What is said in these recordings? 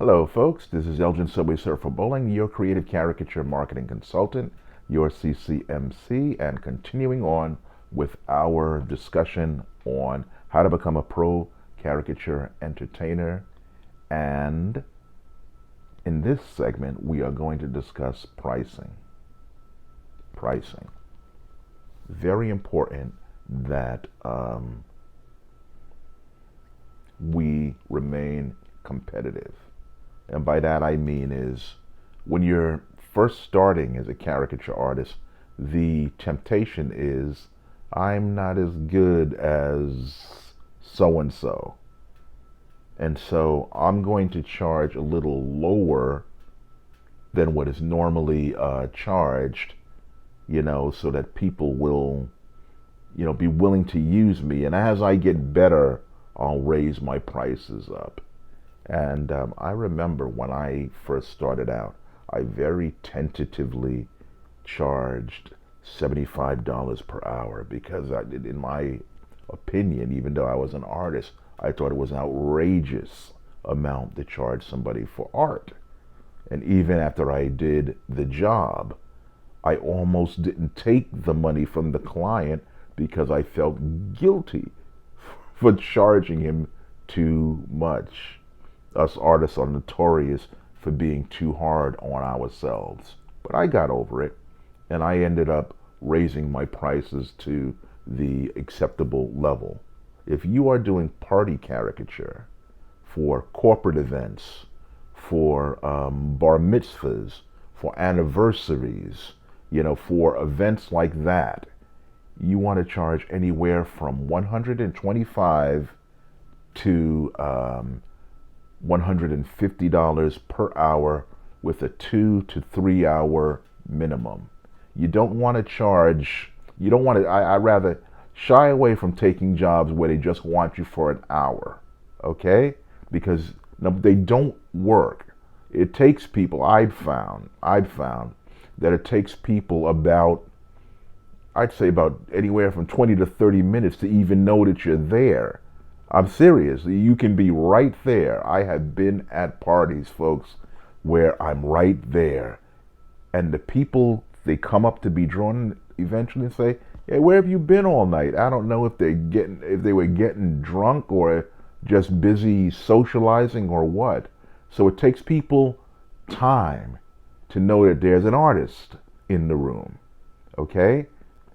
Hello, folks. This is Elgin Subway Surfer Bolling, your creative caricature marketing consultant, your CCMC, and continuing on with our discussion on how to become a pro caricature entertainer. And in this segment, we are going to discuss pricing. Pricing. Very important that we remain competitive. And by that I mean is when you're first starting as a caricature artist, the temptation is I'm not as good as so-and-so. And so I'm going to charge a little lower than what is normally charged, so that people will, be willing to use me. And as I get better, I'll raise my prices up. And I remember when I first started out, I very tentatively charged $75 per hour because in my opinion, even though I was an artist, I thought it was an outrageous amount to charge somebody for art. And even after I did the job, I almost didn't take the money from the client because I felt guilty for charging him too much. Us artists are notorious for being too hard on ourselves. But I got over it, and I ended up raising my prices to the acceptable level. If you are doing party caricature for corporate events, for bar mitzvahs, for anniversaries, for events like that, you want to charge anywhere from $125 to $150 per hour with a 2 to 3 hour minimum. You don't want to charge, you don't want to, I rather shy away from taking jobs where they just want you for an hour, okay? Because they don't work. It takes people, I'd found that it takes people I'd say about anywhere from 20 to 30 minutes to even know that you're there. I'm serious. You can be right there. I have been at parties, folks, where I'm right there. And the people, they come up to be drawn eventually and say, hey, where have you been all night? I don't know if they were getting drunk or just busy socializing or what. So it takes people time to know that there's an artist in the room. Okay?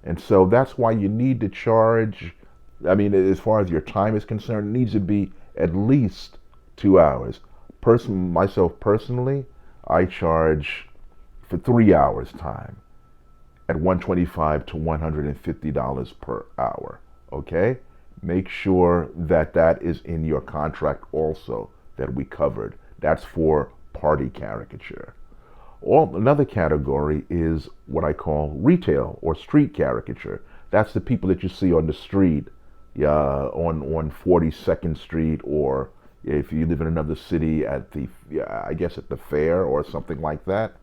And so that's why you need to charge. As far as your time is concerned, it needs to be at least 2 hours. Myself personally, I charge for 3 hours time at $125 to $150 per hour. Okay? Make sure that is in your contract also that we covered. That's for party caricature. Another category is what I call retail or street caricature. That's the people that you see on the street, on 42nd Street, or if you live in another city at the fair or something like that.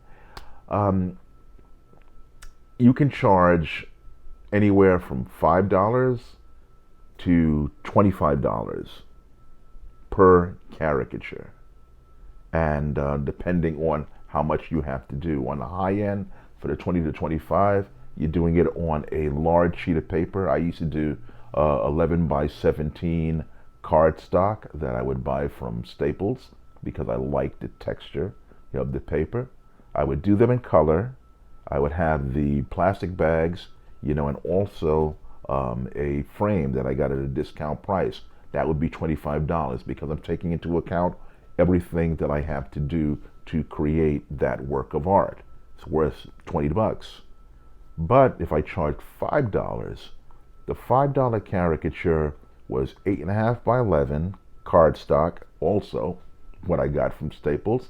You can charge anywhere from $5 to $25 per caricature, and depending on how much you have to do. On the high end, for the 20 to 25, you're doing it on a large sheet of paper. I used to do 11 by 17 cardstock that I would buy from Staples because I liked the texture of the paper. I would do them in color. I would have the plastic bags, and also a frame that I got at a discount price. That would be $25 because I'm taking into account everything that I have to do to create that work of art. It's worth $20. But if I charged $5, the $5 caricature was 8.5 by 11 cardstock, also what I got from Staples,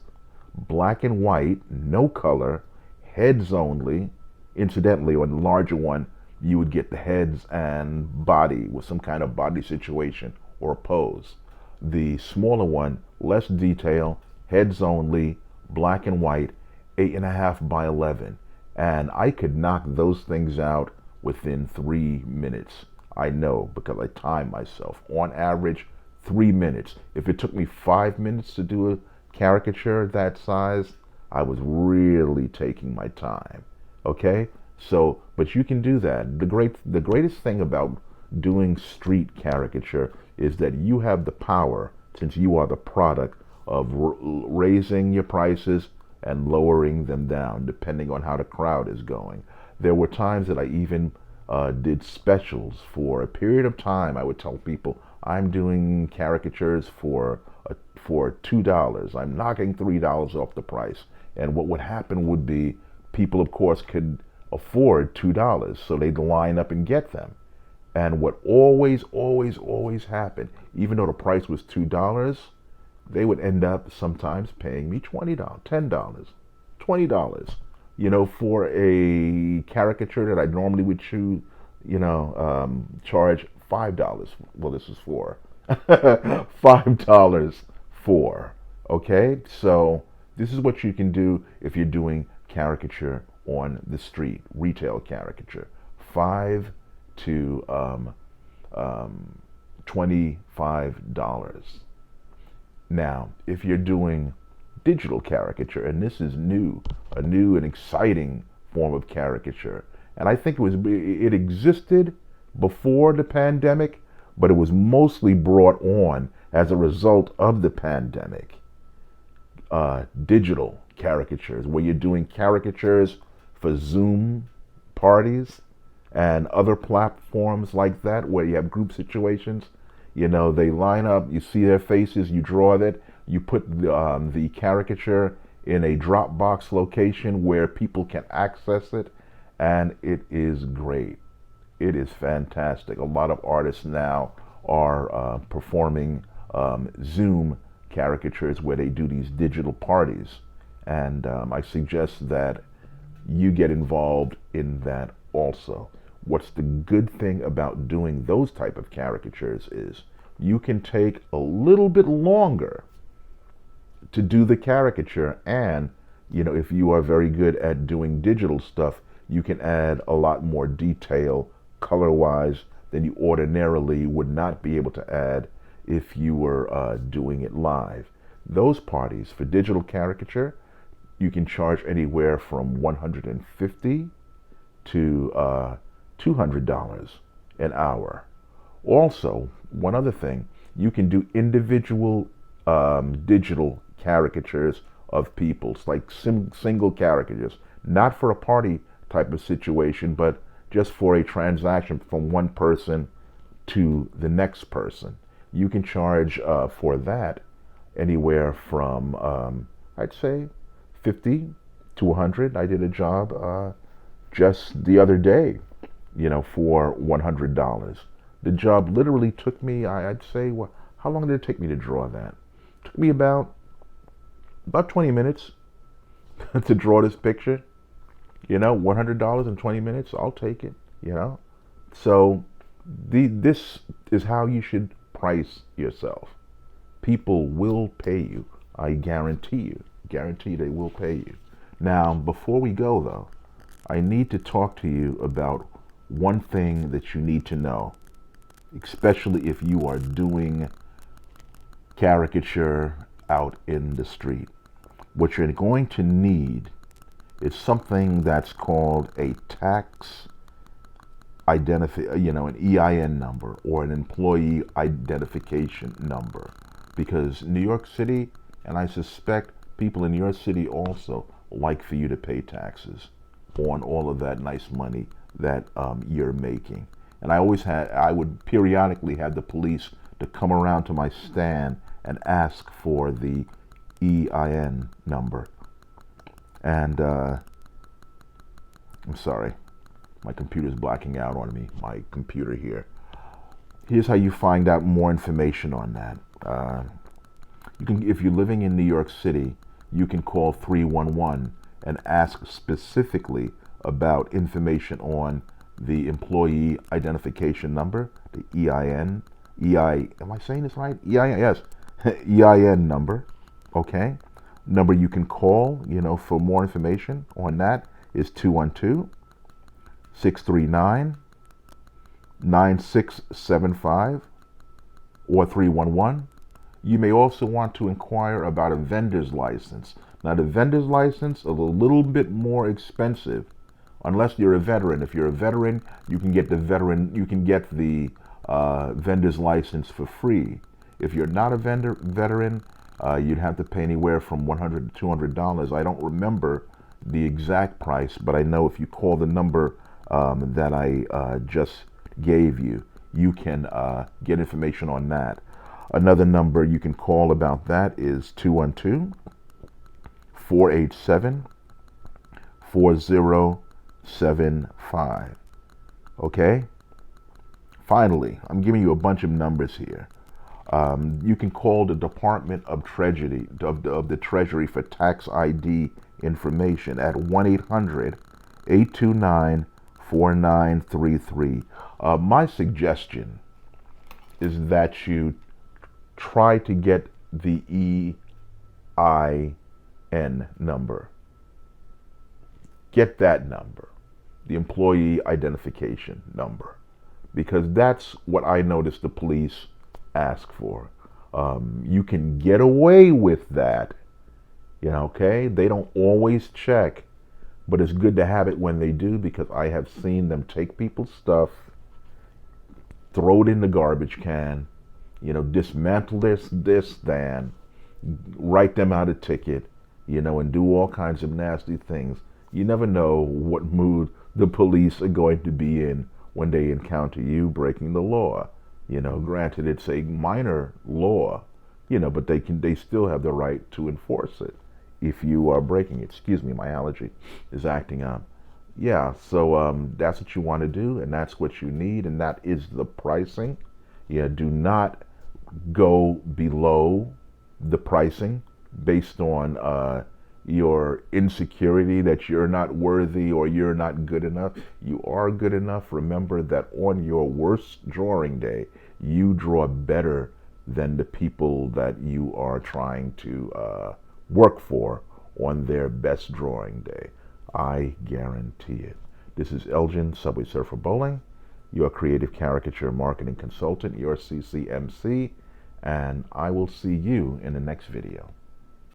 black and white, no color, heads only. Incidentally, on the larger one, you would get the heads and body with some kind of body situation or pose. The smaller one, less detail, heads only, black and white, 8.5 by 11. And I could knock those things out within 3 minutes. I know because I time myself. On average, 3 minutes. If it took me 5 minutes to do a caricature that size, I was really taking my time. Okay? So, but you can do that. The greatest thing about doing street caricature is that you have the power, since you are the product of raising your prices and lowering them down depending on how the crowd is going. There were times that I even did specials for a period of time. I would tell people I'm doing caricatures for $2. I'm knocking $3 off the price. And what would happen would be people, of course, could afford $2, so they'd line up and get them. And what always happened, even though the price was $2, they would end up sometimes paying me $20, $10, $20, for a caricature that I normally would charge $5. Well, this is for $5 for. Okay, so this is what you can do if you're doing caricature on the street, retail caricature, $5 to $25. Now, if you're doing digital caricature, and this is a new and exciting form of caricature, and I think it existed before the pandemic, but it was mostly brought on as a result of the pandemic. Digital caricatures, where you're doing caricatures for Zoom parties and other platforms like that, where you have group situations. They line up, you see their faces, you draw that, you put the caricature in a Dropbox location where people can access it, and it is great. It is fantastic. A lot of artists now are performing Zoom caricatures where they do these digital parties, and I suggest that you get involved in that also. What's the good thing about doing those type of caricatures is you can take a little bit longer to do the caricature, and if you are very good at doing digital stuff, you can add a lot more detail color-wise than you ordinarily would not be able to add if you were doing it live. Those parties for digital caricature, you can charge anywhere from $150 to $200 an hour. Also, one other thing, you can do individual digital caricatures of people, like single caricatures, not for a party type of situation, but just for a transaction from one person to the next person. You can charge for that anywhere from, I'd say, 50 to 100. I did a job just the other day, for $100. The job literally took me, I'd say, how long did it take me to draw that? It took me about 20 minutes to draw this picture. $100 in 20 minutes, I'll take it, So this is how you should price yourself. People will pay you. I guarantee you. Guarantee they will pay you. Now, before we go, though, I need to talk to you about one thing that you need to know, especially if you are doing caricature out in the street. What you're going to need is something that's called a tax identification, an EIN number or an employee identification number, because New York City, and I suspect people in your city also, like for you to pay taxes on all of that nice money that you're making. And I would periodically have the police to come around to my stand and ask for the EIN number. And I'm sorry, my computer's blacking out on me, my computer here. Here's how you find out more information on that. You can, if you're living in New York City, you can call 311 and ask specifically about information on the employee identification number, the EIN, am I saying this right? EIN, yes, EIN number, okay? Number you can call, for more information on that is 212-639-9675 or 311. You may also want to inquire about a vendor's license. Now, the vendor's license is a little bit more expensive, unless you're a veteran. If you're a veteran, you can get the vendor's license for free. If you're not a veteran, you'd have to pay anywhere from $100 to $200. I don't remember the exact price, but I know if you call the number that I just gave you, you can get information on that. Another number you can call about that is 212-487-4075. Okay? Finally, I'm giving you a bunch of numbers here. You can call the Department of Treasury of the Treasury for tax ID information at 1-800-829-4933. My suggestion is that you try to get the EIN number. Get that number, the employee identification number, because that's what I noticed the police ask for. You can get away with that, okay? They don't always check, but it's good to have it when they do, because I have seen them take people's stuff, throw it in the garbage can, dismantle this, then write them out a ticket, and do all kinds of nasty things. You never know what mood the police are going to be in when they encounter you breaking the law. Granted, it's a minor law, but they still have the right to enforce it if you are breaking it. Excuse me, my allergy is acting up. Yeah, so that's what you want to do, and that's what you need, and that is the pricing. Yeah, do not go below the pricing based on your insecurity that you're not worthy or you're not good enough. You are good enough. Remember that on your worst drawing day, you draw better than the people that you are trying to work for on their best drawing day. I guarantee it. This is Elgin, Subway Surfer Bolling, your creative caricature marketing consultant, your CCMC, and I will see you in the next video.